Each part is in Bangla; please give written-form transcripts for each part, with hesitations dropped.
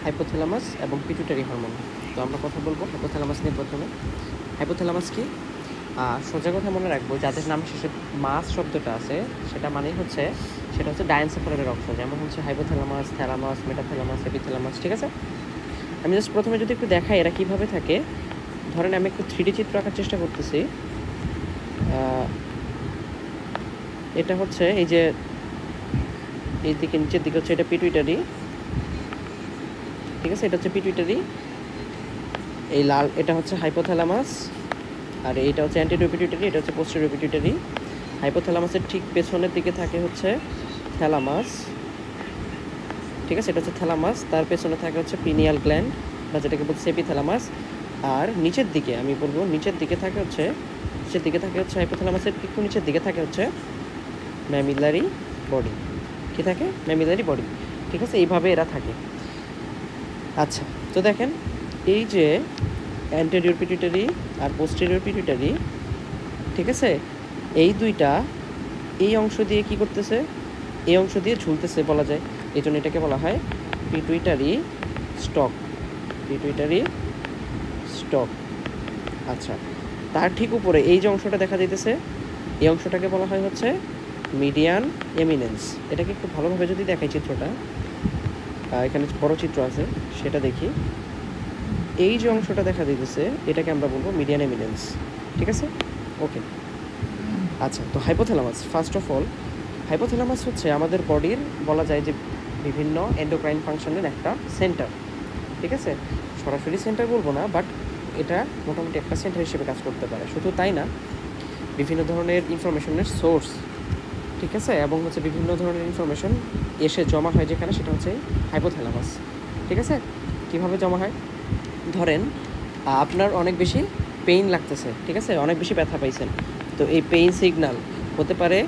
হাইপোথ্যালামাস এবং পিটুইটারি হরমোন। তো আমরা কথা বলবো হাইপোথ্যালামাস নিয়ে প্রথমে। হাইপোথ্যালামাস কি? সোজা কথা মনে রাখবো, যাদের নাম শেষে মাস শব্দটা আছে সেটা হচ্ছে ডায়ানসেফালাসের অংশ, যেমন হচ্ছে হাইপোথ্যালামাস, থ্যালামাস, মেটাথ্যালামাস, এপিথ্যালামাস। ঠিক আছে, আমি জাস্ট প্রথমে যদি একটু দেখাই এরা কীভাবে থাকে। ধরেন আমি একটু 3D চিত্র আঁকার চেষ্টা করতেছি। এটা হচ্ছে এই যে এই দিকে নিচের দিকে হচ্ছে এটা পিটুইটারি। ঠিক আছে, এটা হচ্ছে পিটুইটারি, এই লাল এটা হচ্ছে হাইপোথ্যালামাস, আর এইটা হচ্ছে অ্যান্টেরিয়র পিটুইটারি, এটা হচ্ছে পোস্টেরিয়র পিটুইটারি। হাইপোথ্যালামাসের ঠিক পেছনের দিকে থাকে হচ্ছে থ্যালামাস। ঠিক আছে, এটা হচ্ছে থ্যালামাস, তার পেছনে থাকে হচ্ছে পিনিয়াল গ্ল্যান্ড বা যেটাকে বলছে এপিথ্যালামাস। আর নিচের দিকে আমি বলবো নিচের দিকে থাকে হচ্ছে হাইপোথ্যালামাসের একটু নিচের দিকে থাকে হচ্ছে ম্যামিলারি বডি। কী থাকে? Mammillary body. ঠিক আছে, এইভাবে এরা থাকে। আচ্ছা, তো দেখেন এই যে অ্যান্টেরিয়র পিটুইটারি আর পোস্টেরিয়র পিটুইটারি, ঠিক আছে, এই দুইটা এই অংশ দিয়ে কি করতেছে? এই অংশ দিয়ে ঝুলতেছে বলা যায়, এই জন্য এটাকে বলা হয় পিটুইটারি স্টক। Pituitary stock. আচ্ছা, তার ঠিক উপরে এই যে অংশটা দেখা যাইতেছে, এই অংশটাকে বলা হয় হচ্ছে মিডিয়ান এমিনেন্স। এটাকে একটু ভালোভাবে যদি দেখাই চিত্রটা, এখানে বড় চিত্র আছে সেটা দেখি, এই যে অংশটা দেখা দিতেছে এটাকে আমরা বলবো মিডিয়ান এমিনেন্স। ঠিক আছে, ওকে। আচ্ছা, তো hypothalamus, first of all hypothalamus হচ্ছে আমাদের বডির বলা যায় যে বিভিন্ন এন্ডোক্রাইন ফাংশনের একটা সেন্টার। ঠিক আছে, সরাসরি সেন্টার বলবো না, বাট এটা মোটামুটি একটা সেন্টার হিসেবে কাজ করতে পারে। শুধু তাই না, বিভিন্ন ধরনের ইনফরমেশনের সোর্স, ঠিক আছে, এবং হচ্ছে বিভিন্ন ধরনের ইনফরমেশন এসে জমা হয় যেখানে, সেটা হচ্ছে হাইপোথ্যালামাস। ঠিক আছে, কীভাবে জমা হয়? ধরেন আপনার অনেক বেশি পেইন লাগতেছে, ঠিক আছে, অনেক বেশি ব্যথা পাইছেন, তো এই পেইন সিগন্যাল হতে পারে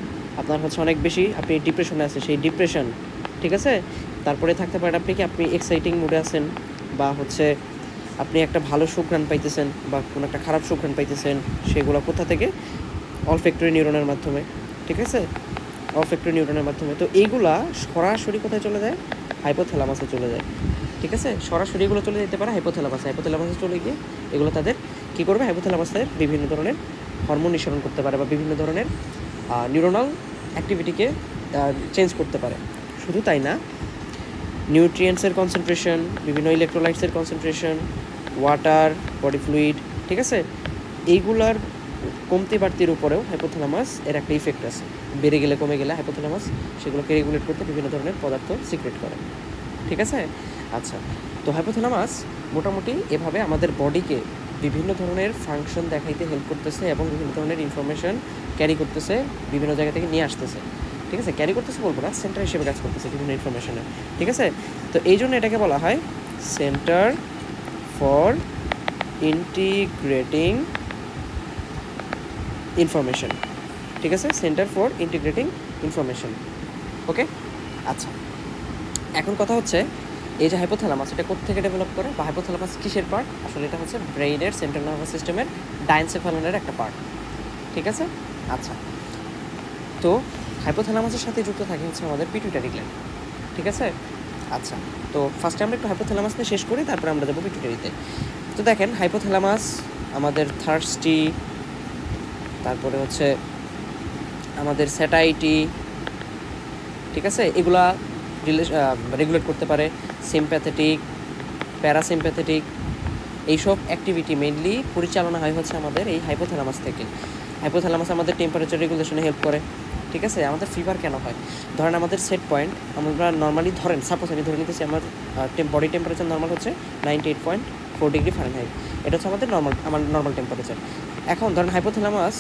আপনার হচ্ছে অনেক বেশি আপনি ডিপ্রেশনে আছেন, সেই ডিপ্রেশন। ঠিক আছে, তারপরে থাকতে পারে আপনি এক্সাইটিং মুডে আছেন, বা হচ্ছে আপনি একটা ভালো সুঘ্রাণ পাইতেছেন বা কোনো একটা খারাপ সুঘ্রাণ পাইতেছেন, সেগুলো কোথা থেকে? অলফ্যাক্টরি নিউরনের মাধ্যমে। ঠিক আছে, অলফ্যাক্টরি নিউরনের মাধ্যমে। তো এইগুলা সরাসরি কোথায় চলে যায়? হাইপোথ্যালামাসে চলে যায়। ঠিক আছে, সরাসরি এগুলো চলে যেতে পারে হাইপোথ্যালামাসে। হাইপোথ্যালামাসে চলে গিয়ে এগুলো তাদের কী করবে? হাইপোথ্যালামাসের বিভিন্ন ধরনের হরমোন নিঃসরণ করতে পারে বা বিভিন্ন ধরনের নিউরোনাল অ্যাক্টিভিটিকে চেঞ্জ করতে পারে। শুধু তাই না, নিউট্রিয়েন্টসের কনসেন্ট্রেশন, বিভিন্ন ইলেকট্রোলাইটসের কনসেন্ট্রেশন, ওয়াটার, বডি ফ্লুইড, ঠিক আছে, এইগুলার কমতি বাড়তির উপরেও হাইপোথ্যালামাস এর একটা ইফেক্ট আছে। বেড়ে গেলে কমে গেলে হাইপোথ্যালামাস সেগুলোকে রেগুলেট করতে বিভিন্ন ধরনের পদার্থ সিক্রেট করে। ঠিক আছে, আচ্ছা, তো হাইপোথ্যালামাস মোটামুটি এভাবে আমাদের বডিকে বিভিন্ন ধরনের ফাংশন দেখাইতে হেল্প করতেছে এবং বিভিন্ন ধরনের ইনফরমেশন ক্যারি করতেছে, বিভিন্ন জায়গা থেকে নিয়ে আসতেছে। ঠিক আছে, ক্যারি করতেছে বলবো না, সেন্টার হিসেবে কাজ করতেছে বিভিন্ন ইনফরমেশনে। ঠিক আছে, তো এই জন্য এটাকে বলা হয় সেন্টার ফর ইন্টিগ্রেটিং ইনফরমেশন। ঠিক আছে, সেন্টার ফর ইন্টিগ্রেটিং ইনফরমেশন। ওকে, আচ্ছা, এখন কথা হচ্ছে এই যে হাইপোথ্যালামাস, এটা কোত্থেকে ডেভেলপ করে বা হাইপোথ্যালামাস কিসের পার্ট? আসলে এটা হচ্ছে ব্রেইনের সেন্ট্রাল নার্ভাস সিস্টেমের ডায়ানসেফালনের একটা পার্ট। ঠিক আছে, আচ্ছা, তো হাইপোথ্যালামাসের সাথে যুক্ত থাকে হচ্ছে আমাদের পিটুইটারি গ্ল্যান্ড। ঠিক আছে, আচ্ছা, তো ফার্স্টে আমরা একটু হাইপোথ্যালামাস নিয়ে শেষ করি, তারপরে আমরা যাবো পিটুইটারিতে। তো দেখেন হাইপোথ্যালামাস আমাদের থার্স্টি, তারপরে হচ্ছে আমাদের স্যাটাইটি, ঠিক আছে, এগুলা রেগুলেট করতে পারে। সিম্প্যাথেটিক, প্যারাসিম্প্যাথেটিক, এইসব অ্যাক্টিভিটি মেইনলি পরিচালনা হয় হচ্ছে আমাদের এই হাইপোথ্যালামাস থেকে। হাইপোথ্যালামাস আমাদের টেম্পারেচার রেগুলেশনে হেল্প করে। ঠিক আছে, আমাদের ফিভার কেন হয়? ধরেন আমাদের সেট পয়েন্ট, আমরা নর্মালি ধরেন সাপোজ আমি ধরে নিতেছি আমার বডি টেম্পারেচার নর্মাল হচ্ছে 98.4 ডিগ্রি ফারেনহাইট। এটা হচ্ছে আমার নর্মাল টেম্পারেচার। এখন ধরেন হাইপোথ্যালামাস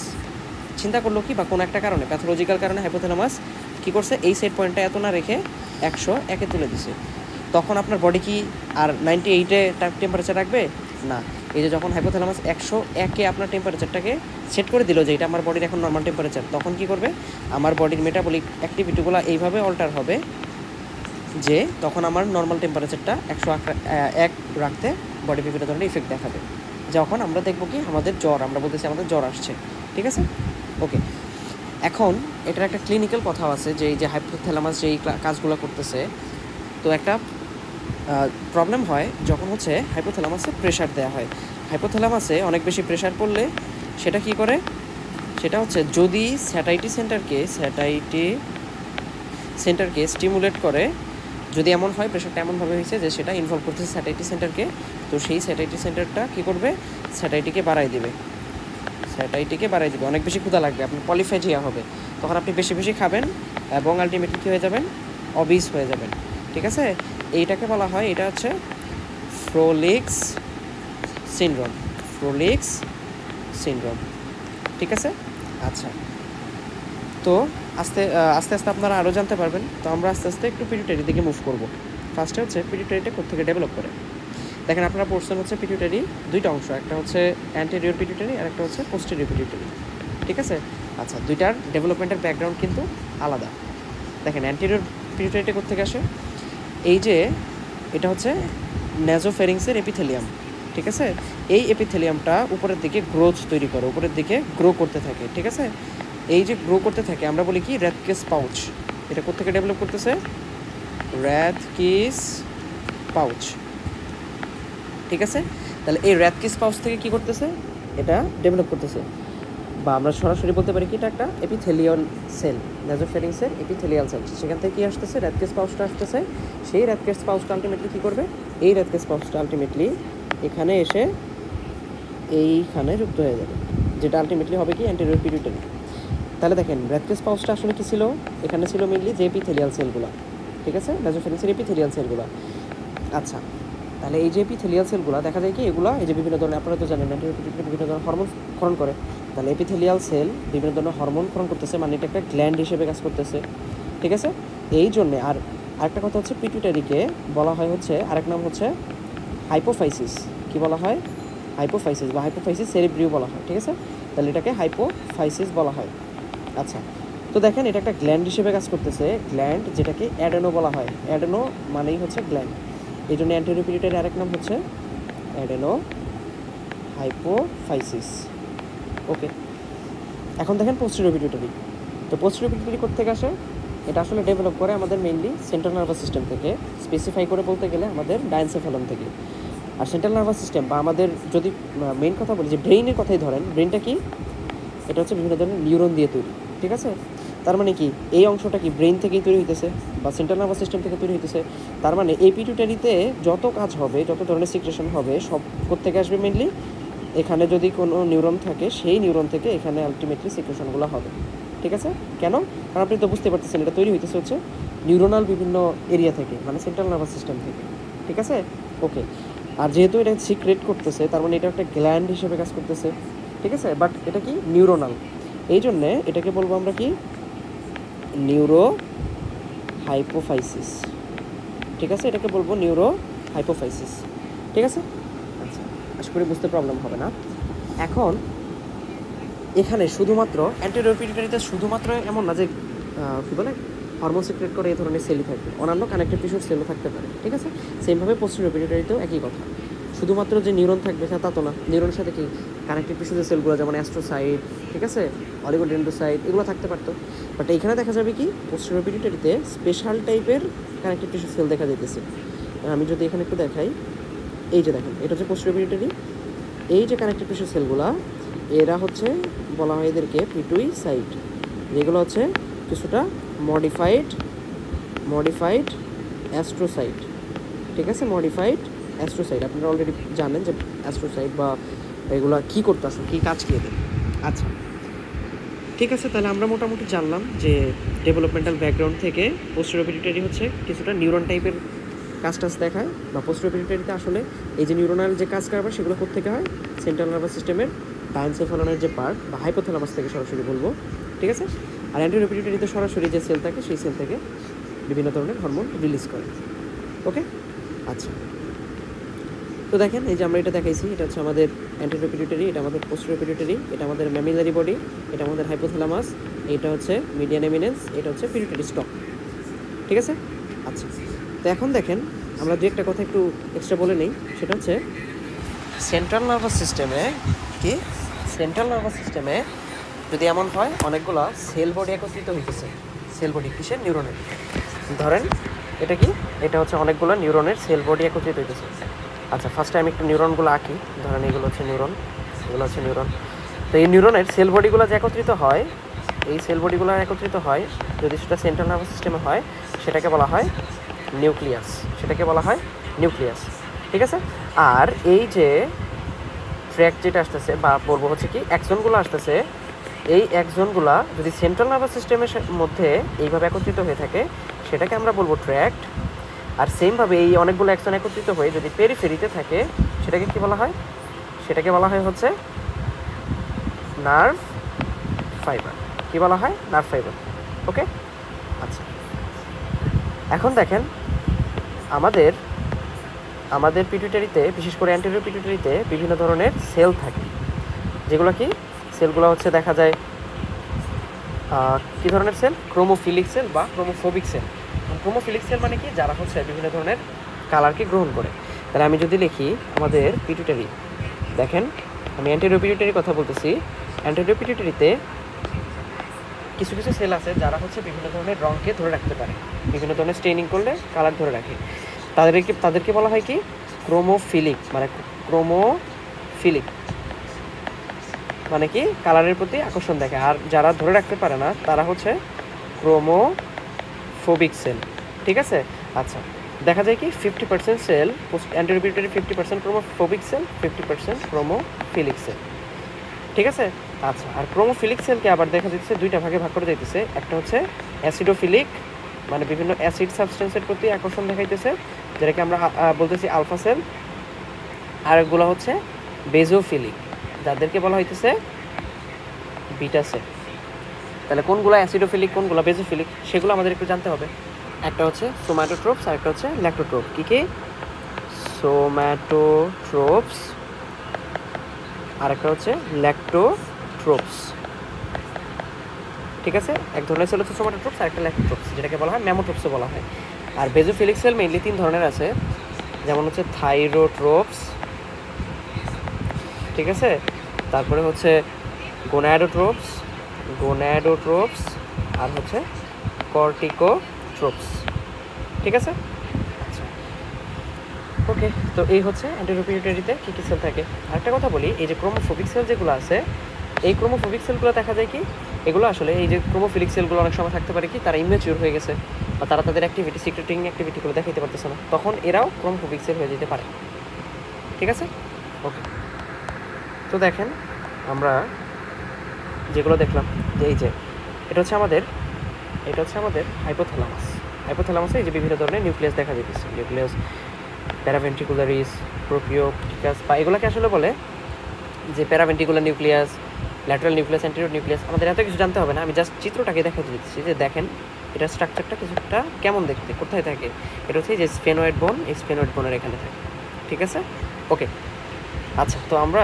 চিন্তা করলো কি, বা কোনো একটা কারণে, প্যাথোলজিক্যাল কারণে হাইপোথ্যালামাস কী করছে, এই সেট পয়েন্টটা এত না রেখে 101-এ তুলে দিছে। তখন আপনার বডি কি আর 98-এ টেম্পারেচার রাখবে? না। এই যে যখন হাইপোথ্যালামাস 101-এ আপনার টেম্পারেচারটাকে সেট করে দিল যে এটা আমার বডির এখন নর্মাল টেম্পারেচার, তখন কি করবে? আমার বডির মেটাবলিক অ্যাক্টিভিটিগুলো এইভাবে অল্টার হবে যে তখন আমার নর্মাল টেম্পারেচারটা 101 রাখতে বডি বিভিন্ন ধরনের ইফেক্ট দেখাবে। যখন আমরা দেখবো কি আমাদের জ্বর, আমরা বলতেছি আমাদের জ্বর আসছে। ঠিক আছে, ওকে। এখন এটার একটা ক্লিনিক্যাল কথাও আছে যে এই যে হাইপোথ্যালামাস যেই কাজগুলো করতেছে, তো একটা প্রবলেম হয় যখন হচ্ছে হাইপোথ্যালামাসে প্রেশার দেওয়া হয়। হাইপোথ্যালামাসে অনেক বেশি প্রেশার পড়লে সেটা কি করে, সেটা হচ্ছে যদি স্যাটাইটি সেন্টারকে স্টিমুলেট করে, যদি এমন হয় প্রেশারটা এমনভাবে হয়েছে যে সেটা ইনভলভ করতেছে স্যাটাইটি সেন্টারকে, তো সেই স্যাটাইটি সেন্টারটা কী করবে, স্যাটাইটিকে বাড়াই দেবে, অনেক বেশি ক্ষুধা লাগবে, আপনার পলিফেজিয়া হবে, তখন আপনি বেশি বেশি খাবেন এবং আলটিমেটলি কী হয়ে যাবেন, অবিস হয়ে যাবেন। ঠিক আছে, এইটাকে বলা হয়, এটা হচ্ছে ফ্রোলিক্স সিনড্রোম। ঠিক আছে, আচ্ছা। তো আস্তে আস্তে আপনারা আরও জানতে পারবেন। তো আমরা আস্তে আস্তে একটু পিটুইটারি দিকে মুভ করব। ফার্স্টে হচ্ছে পিটুইটারিটা কোত্থেকে ডেভেলপ করে। দেখেন আপনারা পড়ছেন হচ্ছে পিটুইটারি দুইটা অংশ, একটা হচ্ছে অ্যান্টেরিয়র পিটুইটারি আর একটা হচ্ছে পোস্টেরিয়র পিটুইটারি। ঠিক আছে, আচ্ছা, দুইটার ডেভেলপমেন্টের ব্যাকগ্রাউন্ড কিন্তু আলাদা। দেখেন অ্যান্টেরিয়র পিটুইটারিটা কোত্থেকে আসে, এই যে এটা হচ্ছে ন্যাজোফেরিংসের এপিথেলিয়াম। ঠিক আছে, এই এপিথেলিয়ামটা উপরের দিকে গ্রোথ তৈরি করে, উপরের দিকে গ্রো করতে থাকে। ঠিক আছে, এই যে গ্রো করতে থাকে আমরা বলি কি র্যাথকেস পাউচ। এটা কোত্থেকে ডেভেলপ করতেছে, র্যাথকেস পাউচ। ঠিক আছে, তাহলে এই র্যাথকেস পাউচ থেকে কি করতেছে, এটা ডেভেলপ করতেছে, বা আমরা সরাসরি বলতে পারি কি এটা একটা এপিথেলিয়াল সেল, ন্যাজোফেরিংসের এপিথেলিয়াল সেল। সেখান থেকে কি আসতেছে, র্যাথকেস পাউচটা আসতেছে। সেই র্যাথকেস পাউচটা আলটিমেটলি কী করবে, এই র্যাথকেস পাউচটা আলটিমেটলি এখানে এসে এইখানে যুক্ত হয়ে যাবে, যেটা আলটিমেটলি হবে কি অ্যান্টেরিয়র পিটুইটারি। তাহলে দেখেন র্যাথকেস পাউচটা আসলে কী ছিল, এখানে ছিল মেনলি যে এপিথেলিয়াল সেলগুলো। ঠিক আছে, ন্যাজোফেরিংসের এপিথেলিয়াল সেলগুলো। আচ্ছা, তাহলে এই যে এপিথেলিয়াল সেলগুলো দেখা যায় কি এগুলো এই যে বিভিন্ন ধরনের, আপনারা তো জানেন অ্যান্টেরিয়র পিটুইটারি বিভিন্ন ধরনের হরমোন ক্ষরণ করে। তাহলে এপিথেলিয়াল সেল বিভিন্ন ধরনের হরমোন ক্ষরণ করতেছে, মানে এটা একটা গ্ল্যান্ড হিসেবে কাজ করতেছে। ঠিক আছে, এই জন্যে। আর আরেকটা কথা হচ্ছে পিটুইটারিকে বলা হয় হচ্ছে, আরেক নাম হচ্ছে হাইপোফাইসিস। কি বলা হয়, হাইপোফাইসিস বা হাইপোফাইসিস সেরিব্রিও বলা হয়। ঠিক আছে, তাহলে এটাকে হাইপোফাইসিস বলা হয়। আচ্ছা, তো দেখেন এটা একটা গ্ল্যান্ড হিসেবে কাজ করতেছে, গ্ল্যান্ড যেটাকে অ্যাডেনো বলা হয়। অ্যাডেনো মানেই হচ্ছে গ্ল্যান্ড, এই জন্য অ্যান্টেরিয়র পিটুইটারির আরেক নাম হচ্ছে অ্যাডেনো হাইপোফাইসিস। ওকে, এখন দেখেন পোস্টেরিয়র পিটুইটারি। তো পোস্টেরিয়র পিটুইটারি কোত্থেকে আসে, এটা আসলে ডেভেলপ করে আমাদের মেইনলি সেন্ট্রাল নার্ভাস সিস্টেম থেকে, স্পেসিফাই করে বলতে গেলে আমাদের ডায়ানসেফালাম থেকে। আর সেন্ট্রাল নার্ভাস সিস্টেম বা আমাদের যদি মেইন কথা বলি যে ব্রেইনের কথাই ধরেন, ব্রেইনটা কি, এটা হচ্ছে বিভিন্ন ধরনের নিউরন দিয়ে তৈরি। ঠিক আছে, তার মানে কি এই অংশটা কি ব্রেইন থেকেই তৈরি হইতেছে বা সেন্ট্রাল নার্ভাস সিস্টেম থেকে তৈরি হইতেছে। তার মানে এই পিটুইটারিতে যত কাজ হবে, যত ধরনের সিক্রেশন হবে, সব কোত্থেকে আসবে, মেইনলি এখানে যদি কোনো নিউরন থাকে সেই নিউরন থেকে এখানে আলটিমেটলি সিক্রেশনগুলো হবে। ঠিক আছে, কেন, কারণ আপনি তো বুঝতে পারতেছেন এটা তৈরি হইতেছে হচ্ছে নিউরোনাল বিভিন্ন এরিয়া থেকে, মানে সেন্ট্রাল নার্ভাস সিস্টেম থেকে। ঠিক আছে, ওকে। আর যেহেতু এটা সিক্রেট করতেছে, তার মানে এটা একটা গ্ল্যান্ড হিসেবে কাজ করতেছে। ঠিক আছে, বাট এটা কি নিউরোনাল, এই জন্যে এটাকে বলবো আমরা কি নিউরো হাইপোফাইসিস। ঠিক আছে, এটাকে বলবো নিউরো হাইপোফাইসিস। ঠিক আছে, আচ্ছা, আশা করি বুঝতে প্রবলেম হবে না। এখন এখানে শুধুমাত্র অ্যান্টেরিয়র পিটুইটারিতে শুধুমাত্র এমন না যে কী বলে হরমোন সিক্রেট করে এই ধরনের সেলই থাকবে, অন্যান্য কানেক্টিভ টিস্যুর সেলও থাকতে পারে। ঠিক আছে, সেমভাবে পোস্টেরিয়র পিটুইটারিতেও একই কথা, শুধুমাত্র যে নিউরন থাকবে তা তো না, নিউরনের সাথে কি কানেক্টিভ টিস্যু যে সেলগুলো যেমন অ্যাস্ট্রোসাইট, ঠিক আছে, অলিগোডেন্ড্রোসাইট, এগুলো থাকতে পারতো। বাট এইখানে দেখা যাবে কি পোস্টেরিয়র পিটুইটারিতে স্পেশাল টাইপের কানেক্টিভ টিস্যু সেল দেখা যেতেছে। আমি যদি এখানে একটু দেখাই, এই যে দেখেন এটা হচ্ছে পোস্টেরিয়র পিটুইটারি, এই যে কানেক্টিভ টিস্যু সেলগুলা, এরা হচ্ছে বলা হয় এদেরকে পিটুইসাইট, যেগুলো হচ্ছে কিছুটা মডিফাইড অ্যাস্ট্রোসাইট। ঠিক আছে, মডিফাইড অ্যাস্ট্রোসাইট, আপনারা অলরেডি জানেন যে অ্যাস্ট্রোসাইট বা এগুলো কী করতে আসলে কী কাজ কী এদের। আচ্ছা, ঠিক আছে, তাহলে আমরা মোটামুটি জানলাম যে ডেভেলপমেন্টাল ব্যাকগ্রাউন্ড থেকে পোস্টেরিয়র পিটুইটারি হচ্ছে কিছুটা নিউরন টাইপের কাজ দেখায়, বা পোস্টেরিয়র পিটুইটারিতে আসলে এই যে নিউরোনাল যে কাজ কারবার সেগুলো কোত্থেকে হয়, সেন্ট্রাল নার্ভাস সিস্টেমের ডায়ানসেফালনের যে পার্ট বা হাইপোথ্যালামাস থেকে সরাসরি বলবো। ঠিক আছে, আর অ্যান্টেরিয়র পিটুইটারিতে সরাসরি যে সেল থাকে সেই সেল থেকে বিভিন্ন ধরনের হরমোন রিলিজ করে। ওকে, আচ্ছা, তো দেখেন এই যে আমরা এটা দেখাইছি, এটা হচ্ছে আমাদের অ্যান্টেরিয়র পিটুইটারি, এটা আমাদের পোস্টেরিয়র পিটুইটারি, এটা আমাদের ম্যামিলারি বডি, এটা আমাদের হাইপোথ্যালামাস, এটা হচ্ছে মিডিয়ান এমিনেন্স, এটা হচ্ছে পিটুইটারি স্টক। ঠিক আছে, আচ্ছা, তো এখন দেখেন আমরা দু একটা কথা একটু এক্সট্রা বলে নিই, সেটা হচ্ছে সেন্ট্রাল নার্ভাস সিস্টেমে যদি এমন হয় অনেকগুলো সেল বডি একত্রিত হইতেছে, সেল বডি কিসের, নিউরনের। ধরেন এটা কি, এটা হচ্ছে অনেকগুলো নিউরনের সেল বডি একত্রিত হইতেছে। আচ্ছা, ফার্স্টে আমি একটু নিউরনগুলো আঁকি। ধরেন এগুলো হচ্ছে নিউরন, এগুলো হচ্ছে নিউরন। তো এই নিউরনের সেল বডিগুলো যে একত্রিত হয়, এই সেল বডিগুলো একত্রিত হয় যদি সেটা সেন্ট্রাল নার্ভাস সিস্টেমে হয়, সেটাকে বলা হয় নিউক্লিয়াস, সেটাকে বলা হয় নিউক্লিয়াস। ঠিক আছে। আর এই যে ট্র্যাক যেটা আসতেছে, বা বলবো হচ্ছে কি অ্যাক্সনগুলো আসতেছে, এই অ্যাক্সনগুলো যদি সেন্ট্রাল নার্ভাস সিস্টেমের মধ্যে এইভাবে একত্রিত হয়ে থাকে, সেটাকে আমরা বলবো ট্র্যাক্ট। আর সেমভাবে এই অনেকগুলো অ্যাক্সন একত্রিত হয়ে যদি পেরিফেরিতে থাকে, সেটাকে কি বলা হয়? সেটাকে বলা হয় হচ্ছে নার্ভ ফাইবার। কি বলা হয়? Nerve fibre. ওকে। আচ্ছা, এখন দেখেন আমাদের আমাদের পিটুইটারিতে, বিশেষ করে অ্যান্টেরিয়র পিটুইটারিতে বিভিন্ন ধরনের সেল থাকে, যেগুলো কি সেলগুলো হচ্ছে দেখা যায় কী ধরনের সেল? ক্রোমোফিলিক সেল বা ক্রোমোফোবিক সেল। ক্রোমোফিলিক সেল মানে কি? যারা হচ্ছে বিভিন্ন ধরনের কালারকে গ্রহণ করে। তাহলে আমি যদি লিখি আমাদের পিটুইটারি, দেখেন আমি অ্যান্টেরিয়র পিটুইটারির কথা বলতেছি। অ্যান্টেরিয়র পিটুইটারিতে কিছু কিছু সেল আছে যারা হচ্ছে বিভিন্ন ধরনের রঙকে ধরে রাখতে পারে, বিভিন্ন ধরনের স্টেইনিং করলে কালার ধরে রাখে। তাদেরকে বলা হয় কি? ক্রোমোফিলিক। মানে ক্রোমোফিলিক মানে কি? কালারের প্রতি আকর্ষণ দেখে। আর যারা ধরে রাখতে পারে না তারা হচ্ছে ক্রোমোফোবিক সেল। ঠিক আছে। আচ্ছা, দেখা যায় কি 50% cell anterior pituitary, 50% chromophobic cell, 50% chromophilic cell. ঠিক আছে। আচ্ছা, আর ক্রোমোফিলিক সেলকে আবার দেখা যাচ্ছে দুইটা ভাগে ভাগ করে যাইতেছে। একটা হচ্ছে অ্যাসিডোফিলিক, মানে বিভিন্ন অ্যাসিড সাবস্টেন্সের প্রতি আকর্ষণ দেখাইতেছে, যেটাকে আমরা বলতেছি আলফা সেল। আর একগুলো হচ্ছে বেজোফিলিক, যাদেরকে বলা হইতেছে বিটা সেল। তাহলে কোনগুলো অ্যাসিডোফিলিক, কোনগুলো বেজোফিলিক, সেগুলো আমাদের একটু জানতে হবে। একটা হচ্ছে সোম্যাটোট্রোপস আর একটা হচ্ছে ল্যাক্টোট্রোপ। কী কী? সোম্যাটোট্রোপস আর একটা হচ্ছে ল্যাক্টোট্রোপস। ঠিক আছে। এক ধরনের সেল হচ্ছে সোম্যাটোট্রোপস আর একটা ল্যাক্টোট্রোপস, যেটাকে বলা হয় ম্যামোট্রোপসও বলা হয়। আর বেজোফিলিক সেল মেইনলি 3 ধরনের আছে, যেমন হচ্ছে থাইরোট্রোপস, ঠিক আছে, তারপরে হচ্ছে গোনাডোট্রোপস আর হচ্ছে কর্টিকোট্রোপস। ঠিক আছে। আচ্ছা, ওকে। তো এই হচ্ছে অ্যান্টেরিয়র পিটুইটারিতে কী কী সেল থাকে। আরেকটা কথা বলি, এই যে ক্রোমোফোবিক সেল যেগুলো আছে, এই ক্রোমোফোবিক সেলগুলো দেখা যায় কি এগুলো আসলে, এই যে ক্রোমোফিলিক সেলগুলো অনেক সময় থাকতে পারে কি তারা ইমেচিউর হয়ে গেছে, বা তারা তাদের অ্যাক্টিভিটি, সিক্রেটিং অ্যাক্টিভিটিগুলো দেখাইতে পারতেছে না, তখন এরাও ক্রোমোফোবিক সেল হয়ে যেতে পারে। ঠিক আছে। ওকে। তো দেখেন আমরা যেগুলো দেখলাম, যে এই যে এটা হচ্ছে আমাদের হাইপোথ্যালামাসে এই যে বিভিন্ন ধরনের নিউক্লিয়াস দেখা যেতেছে, নিউক্লিয়াস প্যারাভেন্ট্রিকুলারিস, প্রোপিওপ্টিকাস, বা এগুলোকে আসলে বলে যে paraventricular nucleus, lateral nucleus, anterior nucleus. আমাদের এত কিছু জানতে হবে না, আমি জাস্ট চিত্রটাকে দেখাতে দিচ্ছি যে দেখেন এটার স্ট্রাকচারটা কিছুটা কেমন দেখতে, কোথায় থাকে। এটা হচ্ছে যে স্ফেনয়েড বোন, এই স্ফেনয়েড বোনের এখানে থাকে। ঠিক আছে। ওকে। আচ্ছা, তো আমরা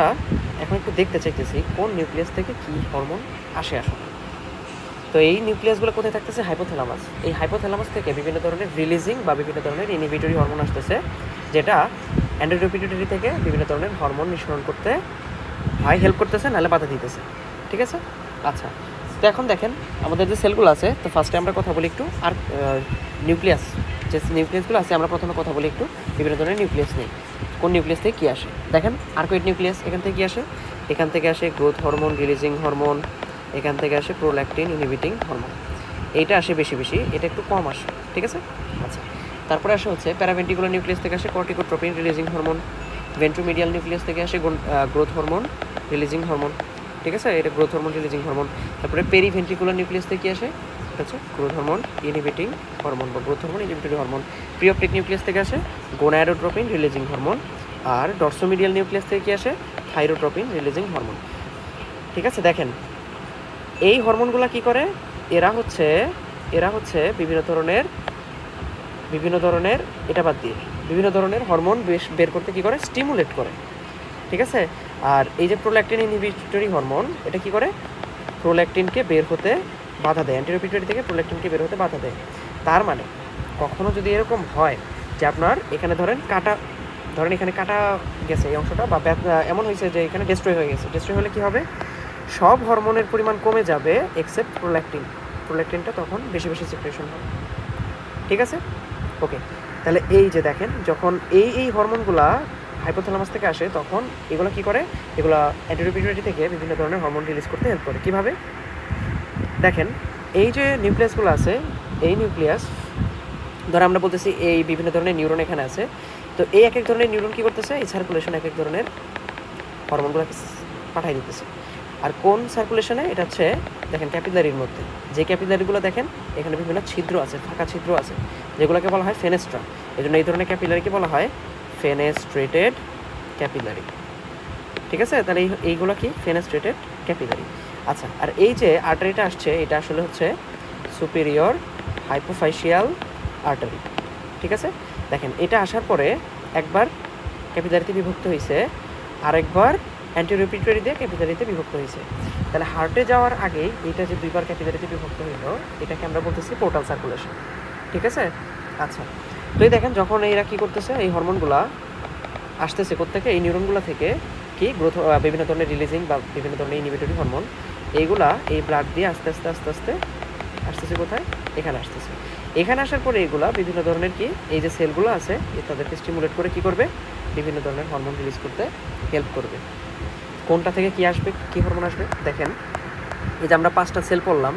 এখন একটু দেখতে চাইতেছি কোন নিউক্লিয়াস থেকে কী হরমোন আসে আসলে। তো এই নিউক্লিয়াসগুলো কোথায় থাকতেছে? হাইপোথ্যালামাস। এই হাইপোথ্যালামাস থেকে বিভিন্ন ধরনের রিলিজিং বা বিভিন্ন ধরনের ইনহিবিটরি হরমোন আসতেছে, যেটা অ্যান্টেরিয়র পিটুইটারি থেকে বিভিন্ন ধরনের হরমোন নিঃসরণ করতে হয় হেল্প করতেছে, নাহলে বাধা দিতেছে। ঠিক আছে। আচ্ছা, তো এখন দেখেন আমাদের যে সেলগুলো আছে, তো ফার্স্টে আমরা কথা বলি একটু আর নিউক্লিয়াস, যে নিউক্লিয়াসগুলো আছে আমরা প্রথমে কথা বলি একটু বিভিন্ন ধরনের নিউক্লিয়াস নেই, কোন নিউক্লিয়াস থেকে কী আসে। দেখেন আর্কয়েড নিউক্লিয়াস, এখান থেকে কী আসে? এখান থেকে আসে গ্রোথ হরমোন, রিলিজিং হরমোন, এখান থেকে আসে প্রোল্যাকটিন ইনহিবিটিং হরমোন। এইটা আসে বেশি, এটা একটু কম আসে। ঠিক আছে। আচ্ছা, তারপরে আসে হচ্ছে প্যারাভেন্ট্রিকুলার নিউক্লিয়াস থেকে আসে corticotropin releasing hormone, ventromedial nucleus থেকে আসে গ্রোথ হরমোন রিলিজিং হরমোন। ঠিক আছে, এটা গ্রোথ হরমোন রিলিজিং হরমোন। তারপরে পেরিভেন্ট্রিকুলার নিউক্লিয়াস থেকে আসে, এটা হচ্ছে গ্রোথ হরমোন ইনহিবিটিং হরমোন বা growth hormone inhibitory hormone. Preoptic nucleus থেকে আসে গোনাডোট্রোপিন রিলিজিং হরমোন। আর ডর্সোমিডিয়াল নিউক্লিয়াস থেকে কি আসে? Thyrotropin releasing hormone. ঠিক আছে। দেখেন এই হরমোনগুলো কি করে, এরা হচ্ছে বিভিন্ন ধরনের এটা বাদ দিয়ে বিভিন্ন ধরনের হরমোন বের করতে কি করে? স্টিমুলেট করে। ঠিক আছে। আর এই যে প্রোল্যাকটিন ইনহিবিটরি হরমোন, এটা কি করে? প্রোল্যাকটিনকে বের হতে বাধা দেয়, অ্যান্টেরিয়র পিটুইটারি থেকে প্রোল্যাকটিনকে বের হতে বাধা দেয়। তার মানে কখনো যদি এরকম হয় যে আপনার এখানে ধরেন এখানে কাটা গেছে এই অংশটা, বা এমন হয়েছে যে এখানে ডেস্ট্রয় হয়ে গেছে, ডেস্ট্রয় হলে কী হবে? সব হরমোনের পরিমাণ কমে যাবে এক্সেপ্ট প্রোল্যাকটিনটা তখন বেশি সিক্রেশন হবে। ঠিক আছে। ওকে, তাহলে এই যে দেখেন যখন এই হরমোনগুলা হাইপোথ্যালামাস থেকে আসে তখন এগুলো কি করে, এগুলো অ্যান্টেরিয়র পিটুইটারি থেকে বিভিন্ন ধরনের হরমোন রিলিজ করতে হেল্প করে। কীভাবে দেখেন, এই যে নিউক্লিয়াসগুলো আছে, এই নিউক্লিয়াস ধরো আমরা বলতেছি এই বিভিন্ন ধরনের নিউরন এখানে আছে, তো এই এক এক ধরনের নিউরন কী করতেছে, এই সার্কুলেশন এক এক ধরনের হরমোনগুলোকে পাঠাই দিতেছে। আর কোন সার্কুলেশনে, এটা হচ্ছে দেখেন ক্যাপিলারির মধ্যে, যে ক্যাপিলারিগুলো দেখেন এখানে বিভিন্ন ছিদ্র আছে, ফাঁকা ছিদ্র আছে, যেগুলোকে বলা হয় ফেনেস্ট্রা। এই জন্য এই ধরনের ক্যাপিলারিকে বলা হয় ফেনেস্ট্রেটেড ক্যাপিলারি। ঠিক আছে, তাহলে এইগুলো কি ফেনেস্ট্রেটেড ক্যাপিলারি। আচ্ছা, আর এই যে আর্টারিটা আসছে এটা আসলে হচ্ছে সুপিরিয়র হাইপোফাইশিয়াল আর্টারি। ঠিক আছে, দেখেন এটা আসার পরে একবার ক্যাপিলারিতে বিভক্ত হয়েছে, আরেকবার অ্যান্টেরিয়র পিটুইটারি দিয়ে ক্যাপিলারিতে বিভক্ত হয়েছে। তাহলে হার্টে যাওয়ার আগেই এটা যে দুইবার ক্যাপিলারিতে বিভক্ত হইল, এটাকে আমরা বলতেছি পোর্টাল সার্কুলেশন। ঠিক আছে, আচ্ছা, তো এই দেখেন যখন এরা কী করতেছে, এই হরমোনগুলা আসতেছে কোত্থেকে, এই নিউরনগুলো থেকে কি গ্রোথ, বিভিন্ন ধরনের রিলিজিং বা বিভিন্ন ধরনের ইনহিবিটরি হরমোন, এইগুলা এই ব্লাড দিয়ে আস্তে আস্তে আস্তে আস্তে আসতেছে কোথায়, এখানে আসতেছে। এখানে আসার পরে এগুলা বিভিন্ন ধরনের কি, এই যে সেলগুলো আছে তাদেরকে স্টিমুলেট করে কি করবে, বিভিন্ন ধরনের হরমোন রিলিজ করতে হেল্প করবে। কোনটা থেকে কি আসবে, কি হরমোন আসবে দেখেন, এই যে আমরা 5টা সেল পড়লাম,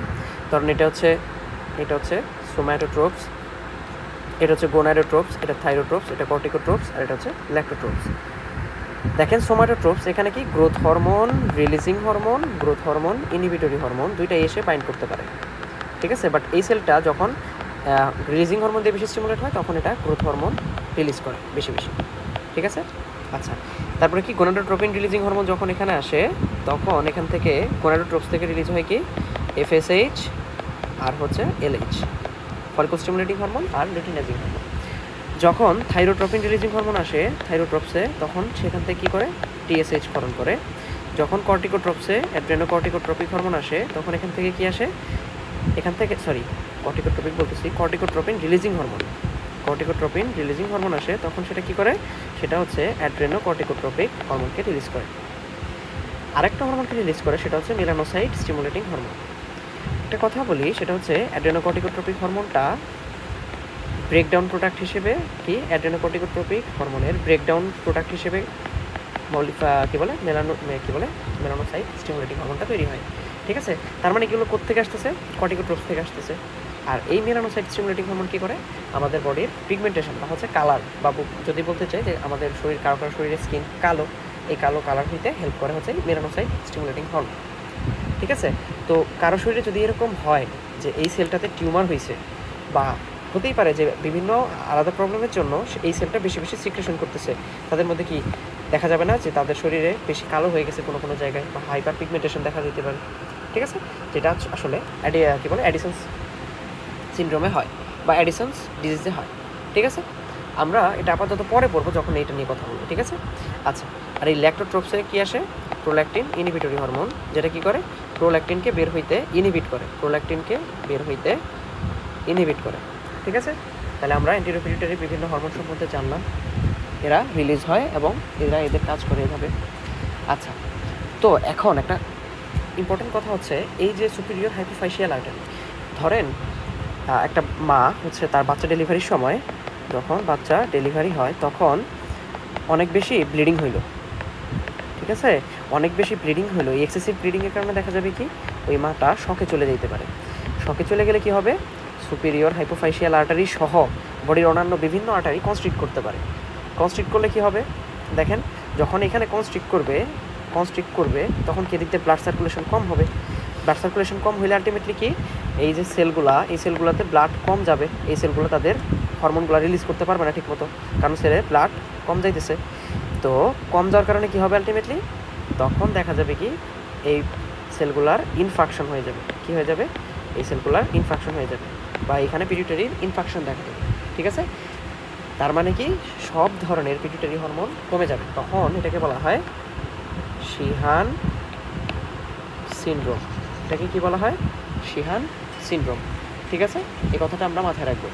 ধরুন এটা হচ্ছে সোম্যাটোট্রোপস, এটা হচ্ছে গোনাডোট্রোপস, এটা থাইরোট্রোপস, এটা কর্টিকোট্রোপস, আর এটা হচ্ছে ল্যাক্টোট্রোপস। দেখেন সোম্যাটোট্রোপস এখানে কি growth hormone, releasing hormone, growth hormone, inhibitory hormone দুইটাই এসে বাইন্ড করতে পারে। ঠিক আছে, বাট এই সেলটা যখন রিলিজিং হরমোন দিয়ে বেশি স্টিমুলেট হয় তখন এটা গ্রোথ হরমোন রিলিজ করে বেশি বেশি। ঠিক আছে, আচ্ছা, তারপরে কি গোনাডোট্রোপিন রিলিজিং হরমোন যখন এখানে আসে তখন এখান থেকে গোনাডোট্রোপস থেকে রিলিজ হয় কি এফএসএইচ আর হচ্ছে এলএইচ, ফলিকল স্টিমুলেটিং হরমোন আর লুটিনাইজিং হরমোন। যখন থাইরোট্রপিন রিলিজিং হরমোন আসে থাইরোট্রপসে তখন সেখান থেকে কী করে টিএসএইচ ক্ষরণ করে। যখন কর্টিকোট্রপসে অ্যাড্রেনোকর্টিকোট্রপিক হরমোন আসে তখন এখান থেকে কি আসে, এখান থেকে কর্টিকোট্রপিক বলতেছি, কর্টিকোট্রপিন রিলিজিং হরমোন আসে তখন সেটা কি করে, সেটা হচ্ছে অ্যাড্রেনোকর্টিকোট্রপিক হরমোনকে রিলিজ করে। আরেকটা হরমোনকে রিলিজ করে সেটা হচ্ছে মেলানোসাইট স্টিমুলেটিং হরমোন। একটা কথা বলি, সেটা হচ্ছে অ্যাড্রেনোকর্টিকোট্রপিক হরমোনটা ব্রেকডাউন প্রোডাক্ট হিসেবে কি, অ্যাড্রেনোকর্টিকোট্রপিক হরমোনের ব্রেকডাউন প্রোডাক্ট হিসেবে মেলানোসাইট স্টিমুলেটিং হরমোনটা তৈরি হয়। ঠিক আছে, তার মানে এগুলো কোত্থেকে আসতেছে, কর্টিকোট্রপস থেকে আসতেছে। আর এই মেলানোসাইট স্টিমুলেটিং হরমোন কী করে, আমাদের বডির পিগমেন্টেশন বা হচ্ছে কালার, বা যদি বলতে চাই যে আমাদের কারো শরীরের স্কিন কালো, এই কালো কালার হইতে হেল্প করে হচ্ছে মেলানোসাইট স্টিমুলেটিং হরমোন। ঠিক আছে, তো কারো শরীরে যদি এরকম হয় যে এই সেলটাতে টিউমার হয়েছে, বা হতেই পারে যে বিভিন্ন আলাদা প্রবলেমের জন্য এই সেলটা বেশি বেশি সিক্রেশন করতেছে, তাদের মধ্যে কি দেখা যাবে না যে তাদের শরীরে বেশি কালো হয়ে গেছে কোনো কোনো জায়গায়, বা হাইপার পিগমেন্টেশন দেখা দিতে পারে। ঠিক আছে, যেটা আসলে অ্যাডিসন্স সিনড্রোমে হয় বা অ্যাডিসন্স ডিজিজে হয়। ঠিক আছে, আমরা এটা আপাতত পরে পড়বো যখন এইটা নিয়ে কথা বলবো। ঠিক আছে, আচ্ছা, আর এই ল্যাক্টোট্রপসে কি আসে, প্রোল্যাকটিন ইনহিবিটরি হরমোন, যেটা কি করে প্রোল্যাকটিনকে বের হইতে ইনহিবিট করে। ঠিক আছে, তাহলে আমরা অ্যান্টেরিয়র পিটুইটারি বিভিন্ন হরমোন সম্বন্ধে জানলাম, এরা রিলিজ হয় এবং এরা এদের কাজ করে এভাবে। আচ্ছা, তো এখন একটা ইম্পর্টেন্ট কথা হচ্ছে, এই যে সুপিরিয়র হাইপোফাইশিয়াল আর্টারি, ধরেন একটা মা হচ্ছে তার বাচ্চা ডেলিভারির সময়, যখন বাচ্চা ডেলিভারি হয় তখন অনেক বেশি ব্লিডিং হইল। ঠিক আছে, অনেক বেশি ব্লিডিং হইলো, এই এক্সেসিভ ব্লিডিংয়ের কারণে দেখা যাবে কি ওই মাটা শকে চলে যেতে পারে। শকে চলে গেলে কি হবে, সুপিরিয়র হাইপোফাইশিয়াল আর্টারি সহ বডির অন্যান্য বিভিন্ন আর্টারি কনস্ট্রিক্ট করতে পারে। কনস্ট্রিক্ট করলে কি হবে দেখেন, যখন এখানে কনস্ট্রিক্ট করবে তখন কি দিতে ব্লাড সার্কুলেশন কম হবে। ব্লাড সার্কুলেশন কম হলে আলটিমেটলি কি এই যে সেলগুলোতে ব্লাড কম যাবে, এই সেলগুলো তাদের হরমোনগুলো রিলিজ করতে পারবে না ঠিকমতো, কারণ সেলে ব্লাড কম যাইতেছে। তো কম যাওয়ার কারণে কি হবে আলটিমেটলি, তখন দেখা যাবে কি এই সেলগুলার ইনফাকশন হয়ে যাবে। কি হয়ে যাবে, এই সেলগুলার ইনফাকশন হয়ে যাবে, বা এখানে পিটুইটারির ইনফাকশন দেখা যাবে। ঠিক আছে, তার মানে কি সব ধরনের পিটুইটারি হরমোন কমে যাবে, তখন এটাকে বলা হয় শিহান সিনড্রোম। এটাকে কি বলা হয়, শিহান সিনড্রোম। ঠিক আছে, এই কথাটা আমরা মাথায় রাখবো।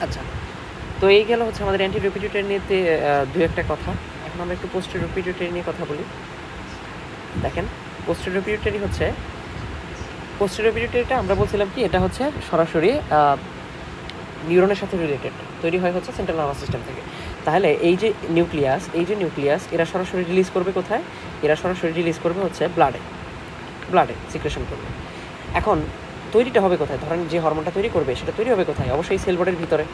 আচ্ছা, তো এই গেল হচ্ছে আমাদের অ্যান্টেরিয়র পিটুইটারি নিয়ে দু একটা কথা। এখন আমরা একটু পোস্টেরিয়র পিটুইটারি নিয়ে কথা বলি। দেখেন, পোস্টেরিয়র পিটুইটারিটা আমরা বলছিলাম কি এটা হচ্ছে সরাসরি নিউরনের সাথে রিলেটেড, তৈরি হয় হচ্ছে সেন্ট্রাল নার্ভাস সিস্টেম থেকে। তাহলে এই যে নিউক্লিয়াস এরা সরাসরি রিলিজ করবে কোথায়? এরা সরাসরি রিলিজ করবে হচ্ছে ব্লাডে সিক্রেশন করবে। এখন তৈরিটা হবে কোথায়? ধরেন যে হরমোনটা তৈরি করবে সেটা তৈরি হবে কোথায়? অবশ্যই সেল বডির ভিতরে।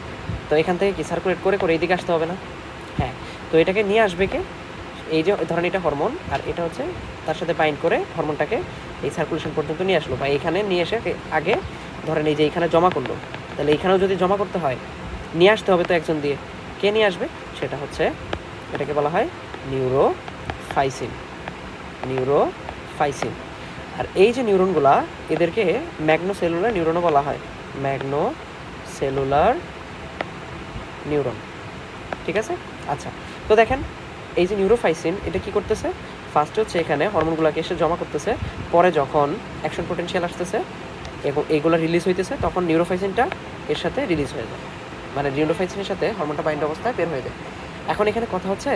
তো এখান থেকে কি সার্কুলেট করে এইদিকে আসতে হবে না? হ্যাঁ, তো এটাকে নিয়ে আসবে কে? এই যে ধরেন এটা হরমোন, আর এটা হচ্ছে তার সাথে বাইন্ড করে হরমোনটাকে এই সার্কুলেশন পর্যন্ত নিয়ে আসলো, বা এখানে নিয়ে এসে আগে ধরেন এই যে এখানে জমা করলো। তাহলে এইখানেও যদি জমা করতে হয়, নিয়ে আসতে হবে তো একজন দিয়ে। কে নিয়ে আসবে? সেটা হচ্ছে, এটাকে বলা হয় নিউরোফাইসিন। আর এই যে নিউরনগুলা, এদেরকে ম্যাগনোসেলুলার নিউরনও বলা হয়, ম্যাগনোসেলুলার নিউরন। ঠিক আছে? আচ্ছা, তো দেখেন এই যে নিউরোফাইসিন, এটা কি করতেছে? ফার্স্টে হচ্ছে এখানে হরমোনগুলোকে এসে জমা করতেছে, পরে যখন অ্যাকশন পোটেনশিয়াল আসতেছে এবং এইগুলো রিলিজ হইতেছে, তখন নিউরোফাইসিনটা এর সাথে রিলিজ হয়ে যায়, মানে নিউরোফাইসিনের সাথে হরমোনটা বাইন্ড অবস্থায় বের হয়ে যায়। এখন এখানে কথা হচ্ছে,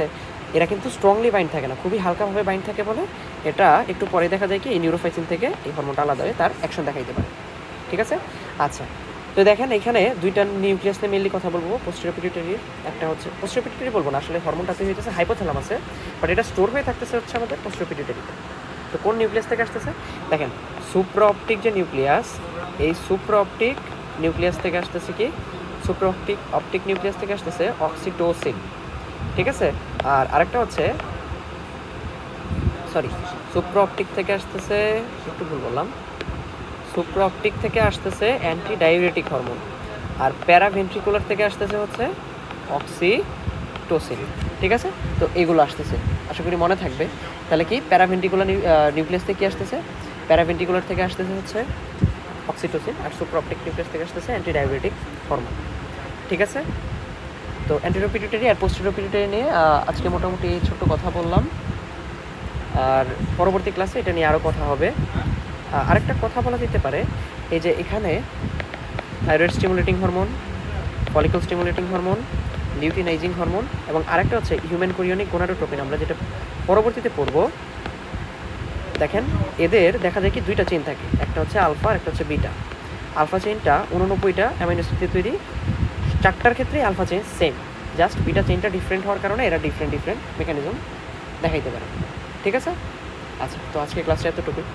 এরা কিন্তু স্ট্রংলি বাইন্ড থাকে না, খুবই হালকাভাবে বাইন্ড থাকে বলে এটা একটু পরে দেখা যায় কি এই নিউরোফাইসিন থেকে এই হরমোনটা আলাদা হয়ে তার অ্যাকশন দেখাইতে পারে। ঠিক আছে? আচ্ছা, তো দেখেন এখানে দুইটা নিউক্লিয়াস নিয়ে মেনলি কথা বলবো, পোস্টেরিয়র পিটুইটারি। একটা হচ্ছে পোস্টেরিয়র পিটুইটারি বলবো না, আসলে হরমোনটা তৈরি হইতেছে হাইপোথ্যালামাসে, বাট এটা স্টোর হয়ে থাকতেছে হচ্ছে আমাদের পোস্টেরিয়র পিটুইটারিতে। তো কোন নিউক্লিয়াস থেকে আসতেছে? দেখেন সুপ্রাঅপটিক যে নিউক্লিয়াস, এই সুপ্রাঅপটিক নিউক্লিয়াস থেকে আসতেছে কি? সুপ্রাঅপটিক নিউক্লিয়াস থেকে আসতেছে অক্সিটোসিন। ঠিক আছে? আর আরেকটা হচ্ছে সুপ্রাঅপটিক থেকে আসতেছে, একটু ভুল বললাম, সুপ্রাঅপটিক থেকে আসতেছে অ্যান্টি ডাইউরেটিক হরমোন, আর প্যারাভেন্ট্রিকুলার থেকে আসতেছে হচ্ছে অক্সিটোসিন। ঠিক আছে? তো এগুলো আসতেছে, আশা করি মনে থাকবে। তাহলে কি প্যারাভেন্ট্রিকুলার নিউক্লিয়াস থেকে কি আসতেছে? প্যারাভেন্ট্রিকুলার থেকে আসতেছে হচ্ছে অক্সিটোসিন, আর সুপ্রাঅপটিক নিউক্লিয়াস থেকে আসতেছে অ্যান্টি ডাইউরেটিক হরমোন। ঠিক আছে? তো অ্যান্টেরিয়র পিটুইটারি আর পোস্টেরিয়র পিটুইটারি নিয়ে আজকে মোটামুটি ছোট্ট কথা বললাম, আর পরবর্তী ক্লাসে এটা নিয়ে আরও কথা হবে। আরেকটা কথা বলা যেতে পারে, এই যে এখানে thyroid stimulating hormone, follicle stimulating hormone, luteinising hormone, এবং আরেকটা হচ্ছে হিউম্যান কোরিয়নিক গোনাডোট্রপিন, আমরা যেটা পরবর্তীতে পড়ব। দেখেন এদের দেখা যায় কি দুইটা চেইন থাকে, একটা হচ্ছে আলফা আর একটা হচ্ছে বিটা। আলফা চেইনটা 89টা অ্যামাইনো অ্যাসিড দিয়ে তৈরি, 4টার ক্ষেত্রে alpha chain same, just beta চেইনটা ডিফারেন্ট হওয়ার কারণে এরা ডিফারেন্ট মেকানিজম দেখাইতে পারে। ঠিক আছে? আচ্ছা, তো আজকে ক্লাসটা এতটুকুই।